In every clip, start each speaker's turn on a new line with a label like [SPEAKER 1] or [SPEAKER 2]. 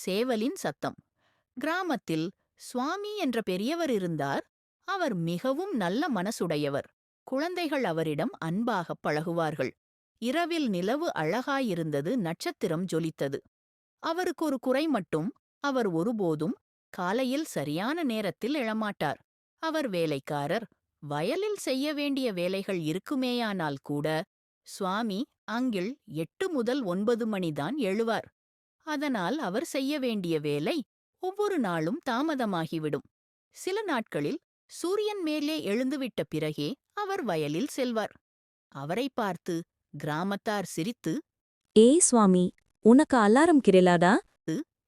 [SPEAKER 1] சேவலின் சத்தம். கிராமத்தில் சுவாமி என்ற பெரியவர் இருந்தார். அவர் மிகவும் நல்ல மனசுடையவர். குழந்தைகள் அவரிடம் அன்பாகப் பழகுவார்கள். இரவில் நிலவு அழகாயிருந்தது, நட்சத்திரம் ஜொலித்தது. அவருக்கு ஒரு குறை மட்டும். அவர் ஒருபோதும் காலையில் சரியான நேரத்தில் எழமாட்டார். அவர் வேலைக்காரர். வயலில் செய்ய வேண்டிய வேலைகள் இருக்குமேயானால் கூட சுவாமி அங்கிள் 8 முதல் 9 மணிதான் எழுவார். அதனால் அவர் செய்ய வேண்டிய வேலை ஒவ்வொரு நாளும் தாமதமாகிவிடும். சில நாட்களில் சூரியன் மேலே எழுந்துவிட்ட பிறகே அவர் வயலில் செல்வார். அவரை பார்த்து கிராமத்தார் சிரித்து
[SPEAKER 2] ஏய் சுவாமி, உனக்கு அலாரம் கிரலாதா?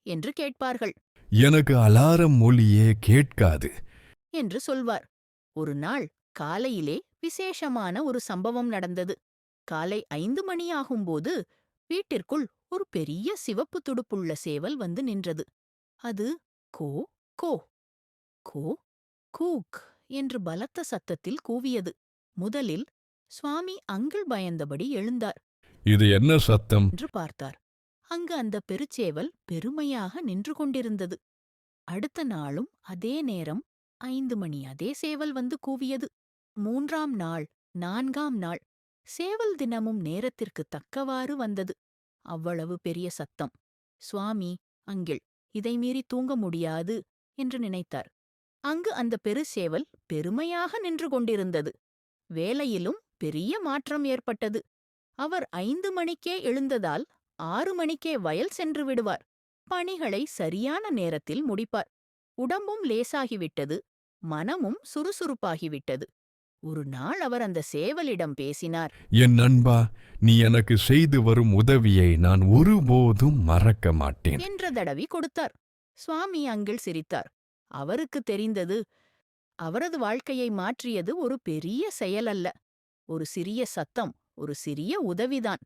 [SPEAKER 1] என்று கேட்பார்கள்.
[SPEAKER 3] எனக்கு அலாரம் ஒலியே கேட்காது
[SPEAKER 1] என்று சொல்வார். ஒரு நாள் காலையிலே விசேஷமான ஒரு சம்பவம் நடந்தது. காலை 5 மணியாகும்போது வீட்டிற்குள் ஒரு பெரிய சிவப்பு துடுப்புள்ள சேவல் வந்து நின்றது. அது கோ கோ கோ கூக் என்று பலத்த சத்தத்தில் கூவியது. முதலில் சுவாமி அங்கிள் பயந்தபடி எழுந்தார்.
[SPEAKER 3] இது என்ன சத்தம்?
[SPEAKER 1] என்று பார்த்தார். அங்கு அந்த பெருச்சேவல் பெருமையாக நின்று கொண்டிருந்தது. அடுத்த நாளும் அதே நேரம் 5 மணி அதே சேவல் வந்து கூவியது. 3ஆம் நாள், 4ஆம் நாள் சேவல் தினமும் நேரத்திற்கு தக்கவாறு வந்தது. அவ்வளவு பெரிய சத்தம். சுவாமி அங்கிள் இதை மீறி தூங்க முடியாது என்று நினைத்தார். அங்கு அந்த பெருசேவல் பெருமையாக நின்று கொண்டிருந்தது. வேலையிலும் பெரிய மாற்றம் ஏற்பட்டது. அவர் 5 மணிக்கே எழுந்ததால் 6 மணிக்கே வயல் சென்று விடுவார். பணிகளை சரியான நேரத்தில் முடிப்பார். உடம்பும் லேசாகிவிட்டது, மனமும் சுறுசுறுப்பாகிவிட்டது. ஒரு நாள் அவர் அந்த சேவலிடம் பேசினார்.
[SPEAKER 3] என் நண்பா, நீ எனக்கு செய்து வரும் உதவியை நான் ஒருபோதும் மறக்க மாட்டேன்
[SPEAKER 1] என்ற தடவி கொடுத்தார். சுவாமி அங்கிள் சிரித்தார். அவருக்கு தெரிந்தது, அவரது வாழ்க்கையை மாற்றியது ஒரு பெரிய செயல் அல்ல, ஒரு சிறிய சத்தம், ஒரு சிறிய உதவிதான்.